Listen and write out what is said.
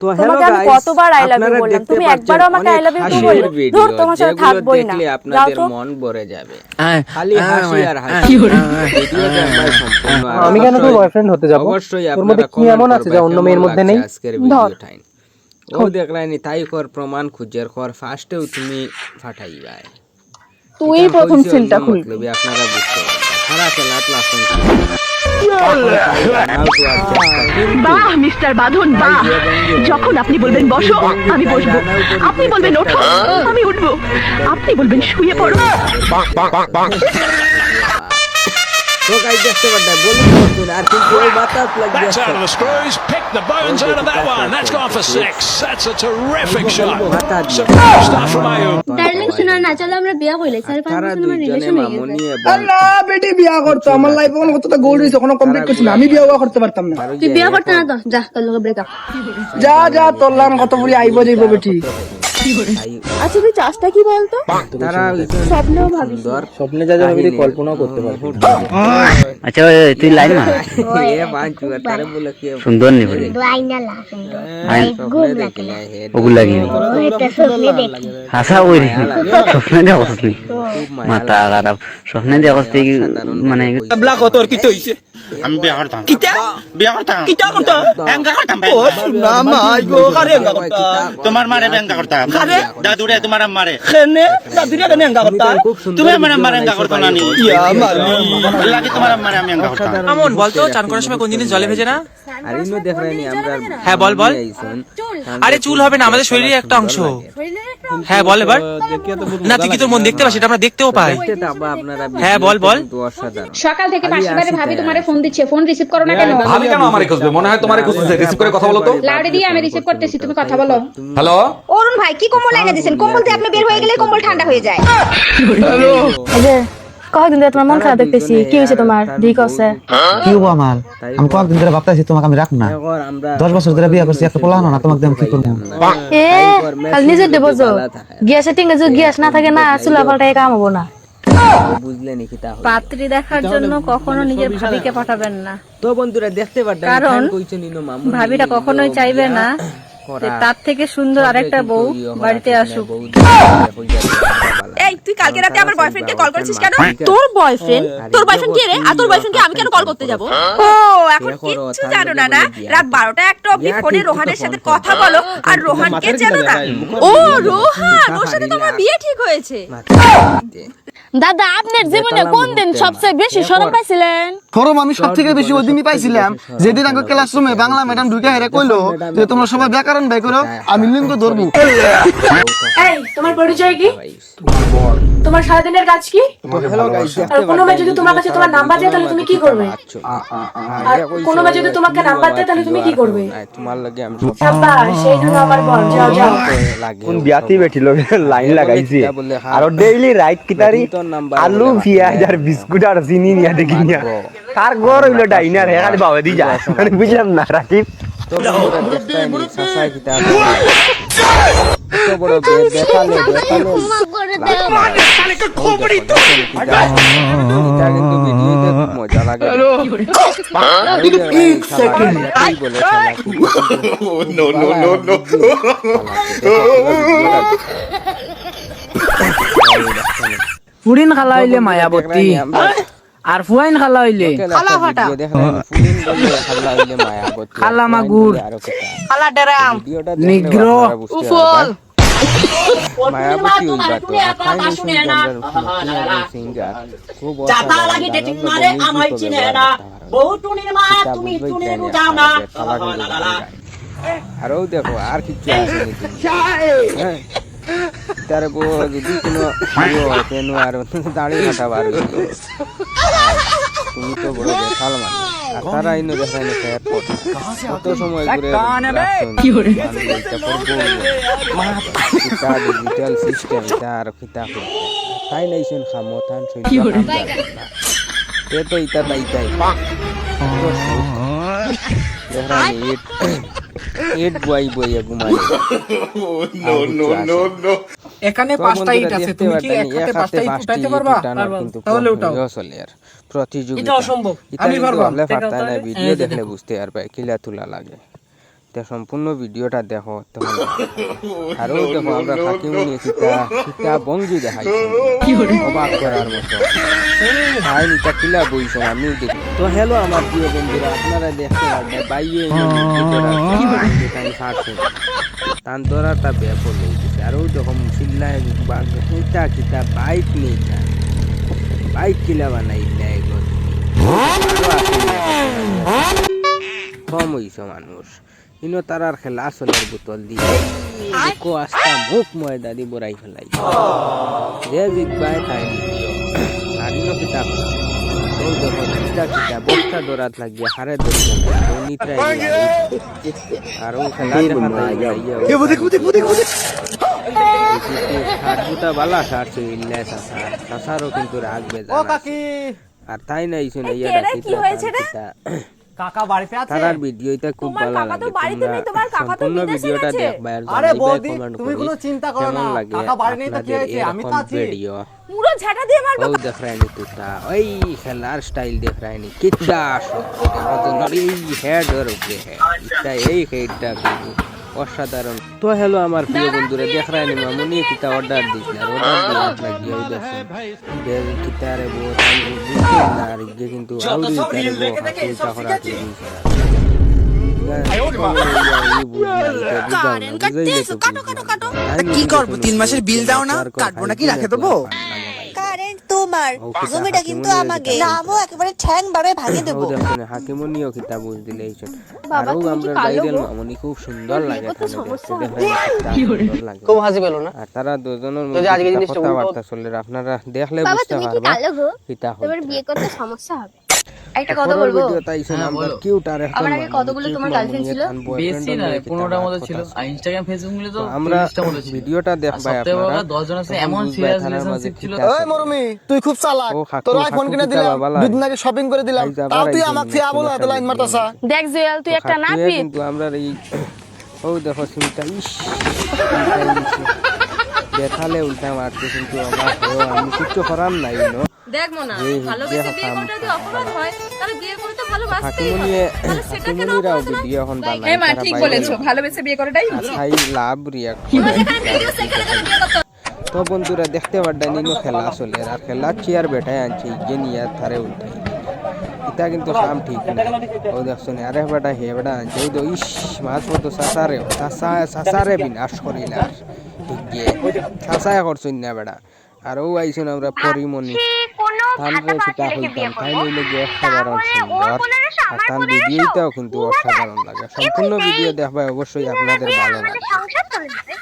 তো hello guys, কতবার I love you বললাম, তুমি একবারও আমাকে আই লাভ ইউ বললে? ধুর, তোমার সাথে থাকবই না। আপনাদের মন ভরে যাবে, খালি হাসি আর হাসি। ভিডিওটা আমরা সম্পূর্ণ আমি কেন তোর বয়ফ্রেন্ড হতে যাব? অবশ্যই তোর মধ্যে আপনারা কি এমন আছে যা অন্য মেয়ের মধ্যে নেই? আজকের ভিডিওটাই ও দেখলাইনি, তাই কর প্রমাণ খুঁজের কর, ফার্স্টেও তুমি ফাটাইবাই। তুই প্রথম সিলটা খুলবি। মতলবই আপনারা বুঝতে পারবেন, সারা খেলা প্লাসন বাহ মিস্টার বাঁধন, বাহ। যখন আপনি বলবেন বসো আমি বসবো, আপনি বলবেন ওঠো আমি উঠবো, আপনি বলবেন শুয়ে পড়ো। তো গাইস দেখতে পারবেন, বলুন বলুন, আর কিন্তু ওই বাতাস লাগবে। That's out of the screws. Pick the bones out of that one. That's gone for 6. That's a terrific shot. Superb stuff from Ayub. Darling শোনা না, চলো আমরা বিয়া কইলে 4-5 তারা বছর আমার দুইজনে রিলেশন হয়ে মামুনি গেছে। এবং আল্লাহ বেটি বিয়া করতো, আমার লাইফে কোনো কতটা গোল হইছে, কোনো কমপ্লিট করছি না, আমি বিয়া করতে পারতাম না। তুই বিয়া করতে না তো যা, তোর লগে ব্রেকআপ। যা যা তোরলাম কত বলি আইবো যাইবো বেটি। আচ্ছা তুই চাষটা কি বলতো? তারা স্বপ্নেও ভাবিস সুন্দর স্বপ্নে যা যা আমি কল্পনাও করতে পারি। আচ্ছা তুই লাইন মার এ বাঁচু তারে বলে কি সুন্দর নি বলি লাইনা লাফে ওগুলো লাগি এটা স্বপ্নে দেখি। হাসা ওই রে স্বপ্নে দেখ অবস্থি মাথা খারাপ স্বপ্নে দেখ অবস্থি মানে ব্লা কত আর কি হইছে? আমি বিয়া করতাম কিটা বিয়া করতাম কিটা করতো? ব্যাংকা করতাম ও না মাই গো, কারে এঙ্গা করতা? তোমার মারে ব্যাংকা করতাম দাদুরে তোমার মারে খেনে দাদিরা কেন এঙ্গা করতা? তুমি আমার মারে ব্যাংকা করতো না নি ইয়া মালি লাগে তোমার মারে আমি ব্যাংকা করতাম। আমন বলতো চান করার সময় কোন জিনিস জলে ভেজে না? আর ইনো দেখরানি আমরা হ্যাঁ বল বল। আরে চুল হবে না, আমাদের শরীরের একটা অংশ। হ্যাঁ বল এবার। না তুই কি তোর মন দেখতে পাস, এটা আমরা দেখতেও পাই। আপনারা হ্যাঁ বল বল। অসাধারণ। সকাল থেকে পাশের বাড়ি ভাবি তোমারে ফোন দিচ্ছে, ফোন রিসিভ করো না কেন? ভাবি কেন আমারে খুঁজবে? মনে হয় তোমারে খুঁজতেছে। রিসিভ করে কথা বলো তো। লাউডে দিয়ে আমি রিসিভ করতেছি, তুমি কথা বলো। হ্যালো অরুণ ভাই কি কম্বল এনে দিয়েছেন? কম্বল দিয়ে আপনি বের হয়ে গেলে কম্বল ঠান্ডা হয়ে যায়। এই যে কয়েকদিন ধরে তোমার মন খারাপ দেখতেছি, কি হয়েছে তোমার? ঠিক আছে কি হবো আমার? আমি কয়েকদিন ধরে ভাবতেছি তোমাকে আমি রাখ না, 10 বছর ধরে বিয়ে করছি, একটা পোলা না তোমাকে আমি কি করবো? এ কাল নিজের দেবো যো গ্যাসে টিঙ্গে যদি গ্যাস না থাকে না, চুলা পাল্টায় কাম হবো না। বুঝলেন কি তাহলে? পাত্রী দেখার জন্য কখনো নিজের ভাবিকে পাঠাবেন না, তো বন্ধুরা দেখতে পারতেন, কারণ কইছেন ইনো মামু ভাবিটা কখনোই চাইবে না যে তার থেকে সুন্দর আরেকটা বউ বাড়িতে আসুক। এই তুই কালকে রাতে আমার বয়ফ্রেন্ডকে কল করেছিস কেন? তোর বয়ফ্রেন্ড? তোর বয়ফ্রেন্ড কে রে? আর তোর বয়ফ্রেন্ডকে আমি কেন কল করতে যাব? ও এখন কিচ্ছু জানো না না? রাত 12টা একটা অবধি ফোনে রোহানের সাথে কথা বলো, আর রোহানকে চেনো না? ও রোহান, ওর সাথে তো আমার বিয়ে ঠিক হয়েছে। দাদা আপনার জীবনে কোন দিন সবচেয়ে বেশি শরম পাইছিলেন? ফরম আমি সব থেকে বেশি ওই দিনই পাইছিলাম যেদিন আগে ক্লাসরুমে বাংলা ম্যাডাম ঢুকে হেরে কইলো যে তোমরা সবাই ব্যাকরণ বাই করো, আমি লিঙ্গ ধরবো। এই তোমার পরিচয় কি? তোমার সারাদিনের কাজ কি? আর কোনো মেয়ে যদি তোমার কাছে তোমার নাম্বার চায় তাহলে তুমি কি করবে? আর কোনো মেয়ে যদি তোমাকে নাম্বার দেয় তাহলে তুমি কি করবে? তোমার লাগে আমি সাব্বাস, সেই জন্য আমার বল, যাও যাও। কোন বিয়াতি বেঠিল লাইন লাগাইছি আর ডেইলি রাইট কিতারি আলু পেঁয়াজ আর বিস্কুট আর চিনি নিয়া দেখি নিয়া কার ঘর হইলো ডাইনার হে খালি বাবা দি যায়, মানে বুঝলাম না রাকিব। তো বন্ধুরা দেখতেই নি সাসাই কিতা তো বড় দেখালে এটা কিন্তু ভিডিওতে মজা লাগে। এক second no no no no ফুরিন খালা হইলে মায়াবতী আর ফুয়াইন খালা হইলে খালা ফাটা খালা হইলে মায়াবতী, খালা মাগুর খালা ডেরাম নিগ্র উফল মায়াবতী হইবা তো আখাই সিঙ্গার খুব জাতা লাগি ডেটিং মারে আমায় চিনে না বহু টুনির মা তুমি টুনির যাও না। আর ও দেখো আর কিছু আসেনি তার বউ যদি কোনো তেন আর দাঁড়িয়ে কাটাবার তুমি তো বড় দেখাল মানে। আর তারা ইনো দেখায় না কত সময় ঘুরে ডিজিটাল সিস্টেম তার খিতা তাই নাইছেন খামতান সই তো ইতা তাইতাই দেখানি এট বই বই ঘুমাই। নো নো নো নো এখানে 5টা ইট আছে, তুমি কি একসাথে 5টা ইট উঠাইতে পারবা? তাহলে উঠাও। প্রতিযোগিতা এটা অসম্ভব, আমি পারবো। আপনি পারতা না, ভিডিও দেখলে বুঝতে পারবে কিলা তুলা লাগে। তে সম্পূর্ণ ভিডিওটা দেখো তখন আরো দেখো আমরা কাকিমুনি কিতা ভঙ্গি দেখাইছি অবাক করার মতো ভাই নিতা কিলা বইছো আমি দেখি তো হ্যালো আমার প্রিয় বন্ধুরা আপনারা দেখতে পারবেন বাইয়ে ছাড়ছে তান ধরাটা ব্যাপক হয়ে গেছে আরো দেখো চিল্লায় কিতা কিতা বাইক নেই বাইক কিলা বানাই কম হইছে মানুষ ইনো তারার খেলা আসলের বোতল দিয়ে আস্তা মুখ ময়দা দি বড়াই ফেলাই যে জিতবাই তাই আর ইনো কিতাব দেখো কিতা কিতা বস্তা দরাত লাগিয়ে হারে ধরে নিত্রাই আর ও খেলা বালা সারছে ইল্লা সাসারও কিন্তু রাখবে আর তাই নাই শুনে কাকা বাড়িতে আছে তারার ভিডিওটা খুব ভালো লাগে তোমরা সম্পূর্ণ ভিডিওটা দেখবা আর জানাইবা কমেন্ট করে তুমি কোনো চিন্তা করো না কাকা বাড়ি নেই তো কি হয়েছে আমি তো আছি ভিডিও পুরো ঝাঁটা দিয়ে মারবো ও দেখ রাইনি তুতা ওই খেলার স্টাইল দেখ রাইনি কিচ্ছা কত নড়ি হেড এর উপরে এটা এই হেডটা অসাধারণ তো হ্যালো আমার প্রিয় বন্ধুরা দেখ রাইনি মামুনি কিতা অর্ডার দিছিল অর্ডার দিয়ে লাগিয়ে ওই দেখুন দেখ কিতারে বহুত আর যে কিন্তু আউরি তারে বহুত চিন্তা করা কি করব 3 মাসের বিল দাও না কাটবো নাকি রাখে দেবো কারেন্ট তোমার জমিটা কিন্তু আমাকে নামও একেবারে ঠ্যাং বাড়ে ভাঙে দেব দেখুন হাকিমনিও কিতা বুঝ দিলে এইসব আরো আমরা ভাইরাল মামুনি খুব সুন্দর লাগে খুব হাসি পেলো না আর তারা দুজনের মধ্যে কথাবার্তা চলে আপনারা দেখলে বুঝতে পারবেন কিতা হবে এবার বিয়ে করতে সমস্যা হবে একটা কথা বলবো কিউট আর আমার আগে কতগুলো তোমার গার্লফ্রেন্ড ছিল বেশি না 15টার মতো ছিল আর ইনস্টাগ্রাম ফেসবুক মিলে তো আমরা ভিডিওটা দেখবাই আপনারা 10 জন আছে এমন সিরিয়াস রিলেশনশিপ ছিল ওই মরমি তুই খুব চালাক তোর আইফোন কিনে দিলাম দুদিন আগে শপিং করে দিলাম তাও তুই আমাকে ফিয়া বলা এত লাইন মারতাছা দেখ জুয়েল তুই একটা নাপিত কিন্তু আমরা এই ও দেখো চিন্তা দেখালে উল্টা মারতে কিন্তু আমি কিছু করার নাই দেখ মোনা ভালোবেসে বিয়ে করতে যদি অপরাধ হয় তাহলে বিয়ে করতে ভালোবাসতেই হবে তাহলে সেটা কেন ভিডিও এখন বানাই হ্যাঁ মা ঠিক বলেছো ভালোবেসে বিয়ে করাটাই উচিত হাই লাভ রিয়াক্ট তো বন্ধুরা দেখতে পারবেন নিনো খেলা আসলে আর খেলা চেয়ার বেটায় আনছে যে নিয়ে থারে উল্টাই এটা কিন্তু কাম ঠিক না ও দেখছো না আরে বেটা হে বেটা আনছে ওই তো ইস মাছ মতো সাসারে বিনাশ করিলা ঠিক যে সাসায় করছুন না বেটা আর ও আইছেন আমরা পরিমণি তানরে সেটা হইতাম তাই নইলে যে অসাধারণ সুন্দর আর তার ভিডিওটাও কিন্তু অসাধারণ লাগে সম্পূর্ণ ভিডিও দেখবা অবশ্যই আপনাদের ভালো লাগবে